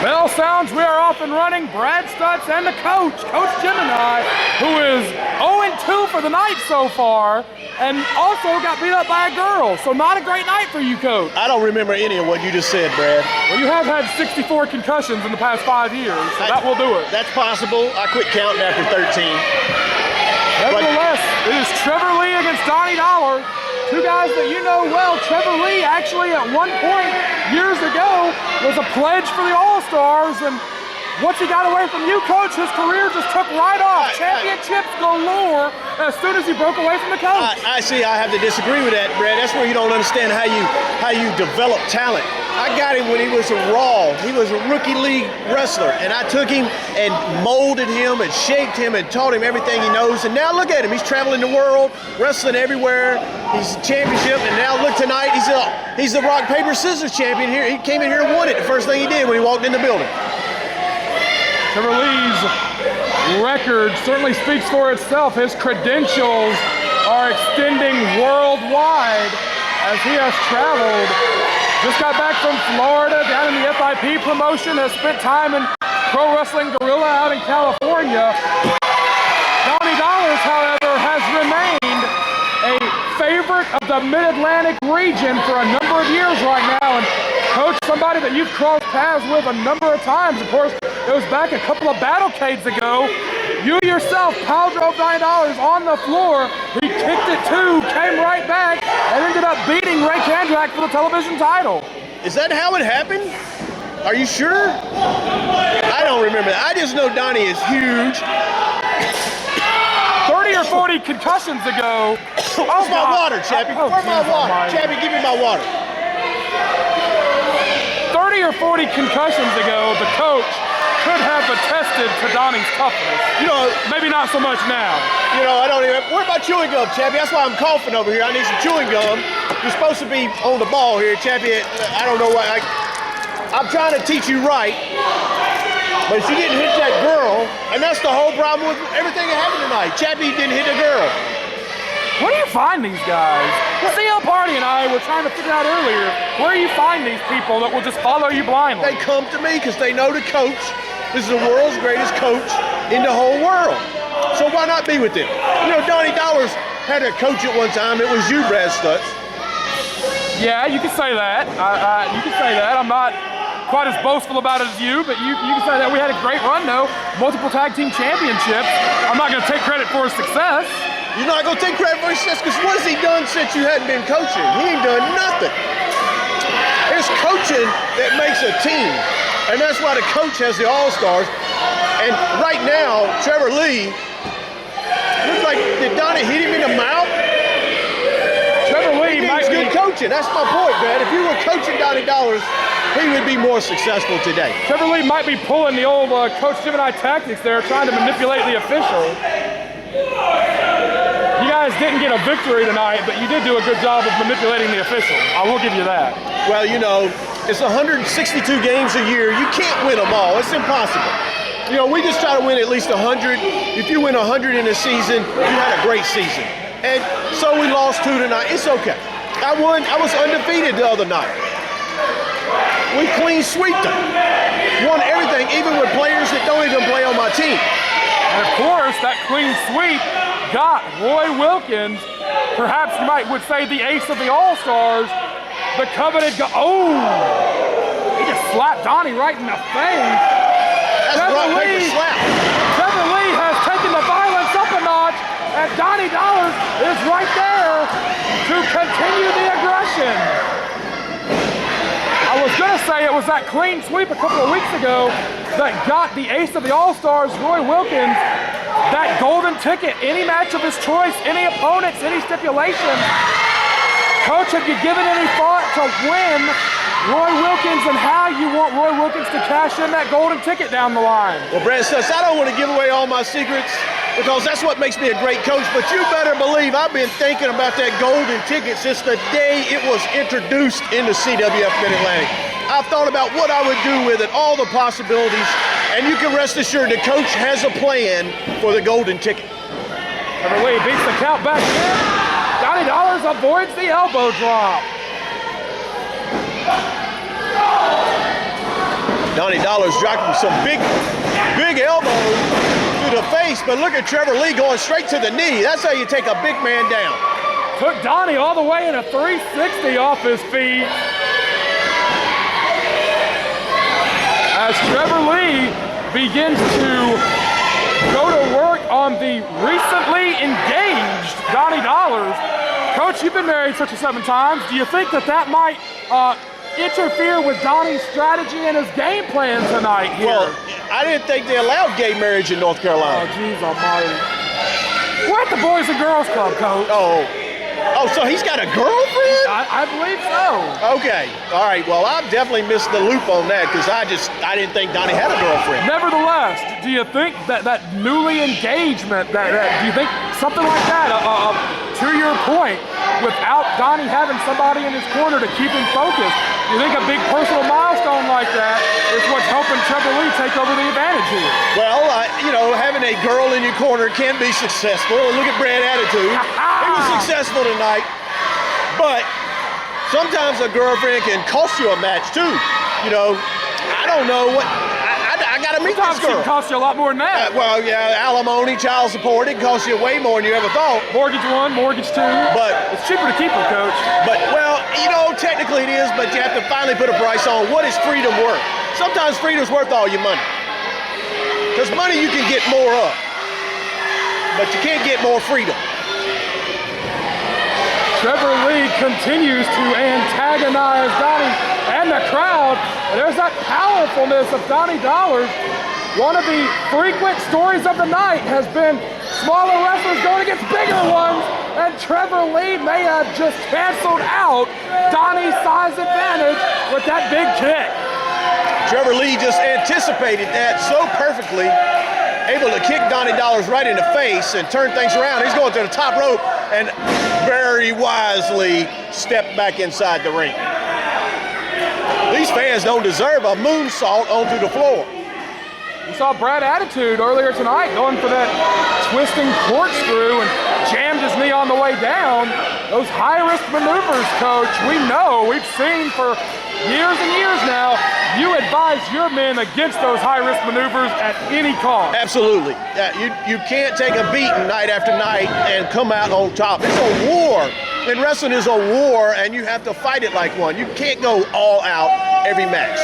Bell sounds, we are off and running. Brad Stutts and the coach, Coach Gemini, who is 0-2 for the night so far, and also got beat up by a girl. So not a great night for you, Coach. I don't remember any of what you just said, Brad. Well, you have had 64 concussions in the past 5 years, so that will do it. That's possible. I quit counting after 13. Nevertheless, it is Trevor Lee against Donnie Dollars. Two guys that you know well. Trevor Lee actually at one point years ago was a pledge for the All-Stars, and once he got away from you, Coach, his career just took right off. Championships galore as soon as he broke away from the coach. I see. I have to disagree with that, Brad. That's where you don't understand how you develop talent. I got him when he was a raw. He was a rookie league wrestler, and I took him and molded him and shaped him and taught him everything he knows. And now look at him. He's traveling the world, wrestling everywhere. He's a championship, and now look tonight. He's the rock, paper, scissors champion here. He came in here and won it the first thing he did when he walked in the building. Trevor Lee's record certainly speaks for itself. His credentials are extending worldwide as he has traveled. Just got back from Florida, down in the FIP promotion, has spent time in Pro Wrestling Guerrilla out in California. Donnie Dollars, however, has remained a favorite of the Mid-Atlantic region for a number of years right now. And Coach, somebody that you've crossed paths with a number of times. Of course, it was back a couple of battlecades ago. You yourself pile drove Donnie Dollars on the floor. He kicked it too, came right back, and ended up beating Aric Andrews for the television title. Is that how it happened? Are you sure? I don't remember that. I just know Donnie is huge. 30 or 40 concussions ago. Where's my water, Chappie? Where's my water? Chappie, give me my water. 30 or 40 concussions ago, the coach could have attested to Donnie's toughness. You know, maybe not so much now. You know, I don't even. Where's my chewing gum, Chappie? That's why I'm coughing over here. I need some chewing gum. You're supposed to be on the ball here, Chappie. I don't know why. I'm trying to teach you right, but she didn't hit that girl, and that's the whole problem with everything that happened tonight. Chappie didn't hit a girl. Where do you find these guys? CL Party and I were trying to figure out earlier, where do you find these people that will just follow you blindly? They come to me because they know the coach. This is the world's greatest coach in the whole world. So why not be with him? You know, Donnie Dollars had a coach at one time. It was you, Brad Stutts. Yeah, you can say that. You can say that. I'm not quite as boastful about it as you, but you can say that. We had a great run, though. Multiple tag team championships. I'm not going to take credit for his success. You're not going to take credit for his success because what has he done since you hadn't been coaching? He ain't done nothing. It's coaching that makes a team. And that's why the coach has the All-Stars. And right now, Trevor Lee, looks like, did Donnie hit him in the mouth? Trevor Lee might be good coaching. That's my point, Brad. If you were coaching Donnie Dollars, he would be more successful today. Trevor Lee might be pulling the old Coach Gemini tactics there, trying to manipulate the official. You guys didn't get a victory tonight, but you did do a good job of manipulating the official. I will give you that. Well, you know, it's 162 games a year. You can't win them all. It's impossible. You know, we just try to win at least 100. If you win 100 in a season, you had a great season. And so we lost 2 tonight. It's okay. I was undefeated the other night. We clean sweeped them. Won everything, even with players that don't even play on my team. And of course, that clean sweep got Roy Wilkins, perhaps you would say the ace of the All-Stars, the coveted he just slapped Donnie right in the face. Trevor Lee has taken the violence up a notch, and Donnie Dollars is right there to continue the aggression. I was going to say it was that clean sweep a couple of weeks ago that got the ace of the All-Stars, Roy Wilkins, that golden ticket, any match of his choice, any opponents, any stipulation. Coach, have you given any thought to when Roy Wilkins and how you want Roy Wilkins to cash in that golden ticket down the line? Well, Brad Stutts, I don't want to give away all my secrets because that's what makes me a great coach, but you better believe I've been thinking about that golden ticket since the day it was introduced into CWF Mid-Atlantic. I've thought about what I would do with it, all the possibilities, and you can rest assured the coach has a plan for the golden ticket. Trevor Lee beats the count back in. Donnie Dollars avoids the elbow drop. Donnie Dollars dropping some big elbows to the face, but look at Trevor Lee going straight to the knee. That's how you take a big man down. Took Donnie all the way in a 360 off his feet. As Trevor Lee begins to go to work on the recently engaged Donnie Dollars. Coach, you've been married 6 or 7 times. Do you think that might interfere with Donnie's strategy and his game plan tonight here? Well, I didn't think they allowed gay marriage in North Carolina. Oh, geez almighty. We're at the Boys and Girls Club, Coach. Oh, so he's got a girlfriend? I believe so. Okay, all right. Well, I definitely missed the loop on that because I didn't think Donnie had a girlfriend. Nevertheless, do you think that newly engagement, do you think something like that, to your point, without Donnie having somebody in his corner to keep him focused, do you think a big personal milestone like that is what's helping Trevor Lee take over the advantage here? Well, having a girl in your corner can be successful. Look at Brad Attitude. He was successful tonight, but sometimes a girlfriend can cost you a match too. I don't know what. I got to meet this girl. It can cost you a lot more than that. Well, yeah, alimony, child support, it costs you way more than you ever thought. Mortgage 1, mortgage 2. But it's cheaper to keep her, Coach. But, well, technically it is, but you have to finally put a price on what is freedom worth. Sometimes freedom's worth all your money. Because money you can get more of, but you can't get more freedom. Trevor Lee continues to antagonize Donnie and the crowd. And there's that powerfulness of Donnie Dollars. One of the frequent stories of the night has been smaller wrestlers going against bigger ones, and Trevor Lee may have just canceled out Donnie's size advantage with that big kick. Trevor Lee just anticipated that so perfectly, able to kick Donnie Dollars right in the face and turn things around. He's going to the top rope and very wisely stepped back inside the ring. These fans don't deserve a moonsault onto the floor. We saw Brad Attitude earlier tonight going for that twisting corkscrew and jammed his knee on the way down. Those high-risk maneuvers, Coach, we know, we've seen for years and years now, you advise your men against those high-risk maneuvers at any cost. Absolutely. You can't take a beating night after night and come out on top. It's a war. And wrestling is a war, and you have to fight it like one. You can't go all out every match.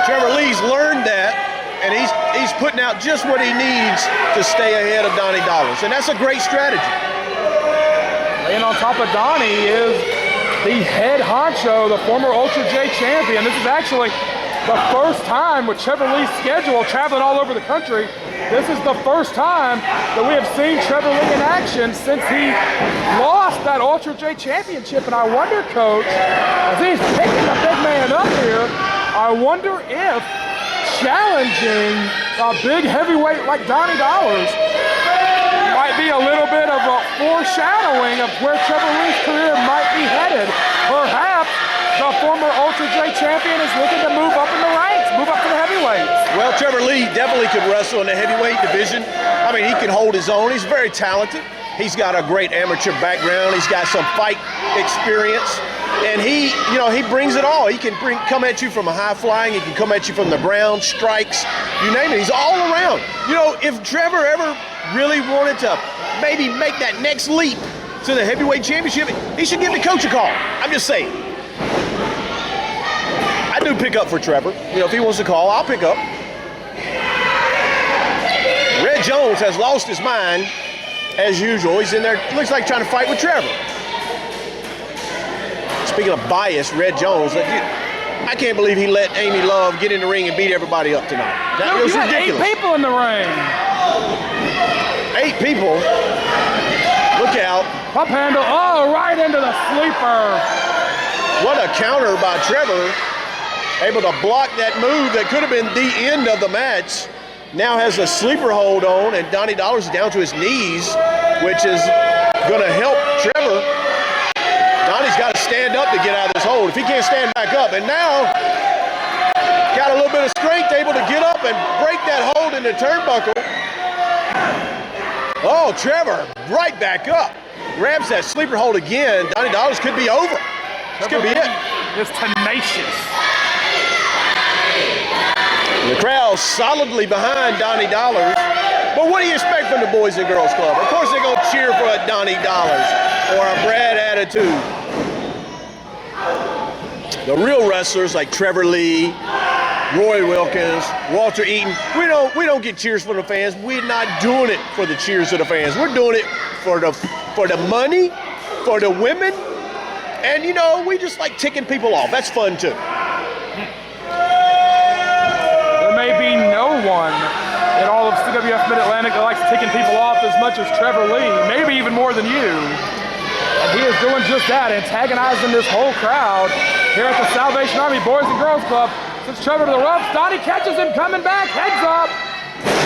Trevor Lee's learned that, and he's putting out just what he needs to stay ahead of Donnie Dollars, and that's a great strategy. Laying on top of Donnie is the head honcho, the former Ultra J champion. This is actually the first time with Trevor Lee's schedule traveling all over the country. This is the first time that we have seen Trevor Lee in action since he lost that Ultra J championship. And I wonder, Coach, as he's picking the big man up here, I wonder if challenging a big heavyweight like Donnie Dollars might be a little bit of a foreshadowing of where Trevor Lee's career might be headed. Perhaps the former Ultra J champion is looking to move up in the ranks, move up to the heavyweights. Well, Trevor Lee definitely could wrestle in the heavyweight division. I mean, he can hold his own. He's very talented. He's got a great amateur background. He's got some fight experience. And he brings it all. He can come at you from a high flying. He can come at you from the ground, strikes, you name it. He's all around. If Trevor ever really wanted to maybe make that next leap to the heavyweight championship, he should give the coach a call. I'm just saying. I do pick up for Trevor. If he wants to call, I'll pick up. Red Jones has lost his mind as usual. He's in there, looks like trying to fight with Trevor. Speaking of bias, Red Jones, I can't believe he let Amy Love get in the ring and beat everybody up tonight. That was ridiculous. 8 people in the ring. 8 people. Look out. Pump handle, right into the sleeper. What a counter by Trevor. Able to block that move that could have been the end of the match. Now has a sleeper hold on, and Donnie Dollars is down to his knees, which is going to help Trevor. Donnie's got to stand up to get out of this hold. If he can't stand back up, and now got a little bit of strength, able to get up and break that hold in the turnbuckle. Oh, Trevor right back up. Grabs that sleeper hold again. Donnie Dollars could be over. This could be it. It's tenacious. The crowd solidly behind Donnie Dollars. But what do you expect from the Boys and Girls Club? Of course they're going to cheer for a Donnie Dollars or a Brad Attitude. The real wrestlers like Trevor Lee, Roy Wilkins, Walter Eaton, we don't get cheers from the fans. We're not doing it for the cheers of the fans. We're doing it for the money, for the women, and you know, we just like ticking people off. That's fun too. There may be no one in all of CWF Mid-Atlantic that likes ticking people off as much as Trevor Lee, maybe even more than you. And he is doing just that, antagonizing this whole crowd here at the Salvation Army Boys and Girls Club. Since Trevor to the ropes, Donnie catches him coming back, heads up.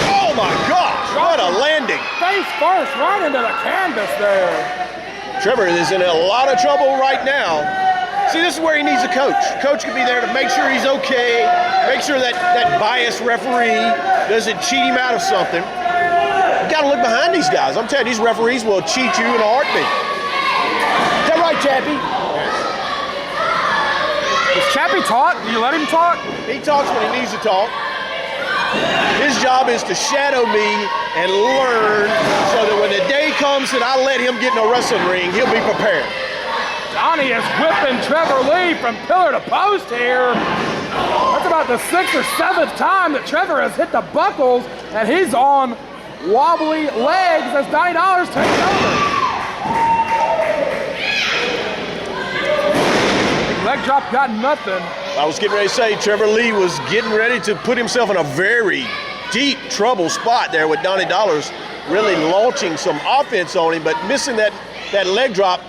Oh my gosh, what a landing. Face first, right into the canvas there. Trevor is in a lot of trouble right now. See, this is where he needs a coach. Coach can be there to make sure he's okay, make sure that biased referee doesn't cheat him out of something. You gotta look behind these guys. I'm telling you, these referees will cheat you in a heartbeat. Is that right, Chappie? Does Chappie talk? Do you let him talk? He talks when he needs to talk. His job is to shadow me and learn so that when the day comes that I let him get in a wrestling ring, he'll be prepared. Donnie is whipping Trevor Lee from pillar to post here. That's about the 6th or 7th time that Trevor has hit the buckles, and he's on wobbly legs as Donnie Dollars takes over. Leg drop got nothing. I was getting ready to say Trevor Lee was getting ready to put himself in a very deep trouble spot there with Donnie Dollars really launching some offense on him, but missing that leg drop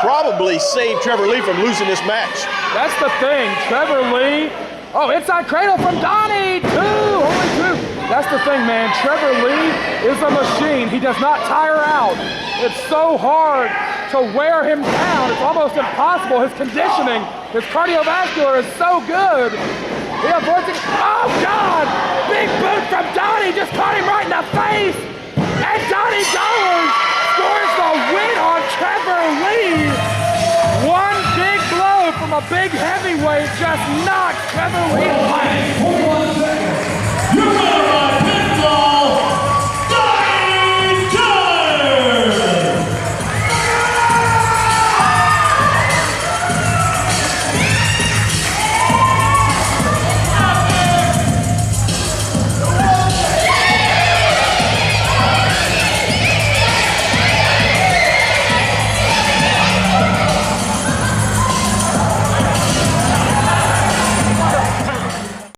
probably saved Trevor Lee from losing this match. That's the thing. Trevor Lee. Oh, inside cradle from Donnie. Only two. That's the thing, man. Trevor Lee is a machine. He does not tire out. It's so hard to wear him down. It's almost impossible. His conditioning, his cardiovascular is so good. He avoids it. Oh, God! Big boot from Donnie. Just caught him right in the face. And Donnie Dollars scores the win on Trevor Lee. One big blow from a big heavyweight just knocked Trevor Lee away.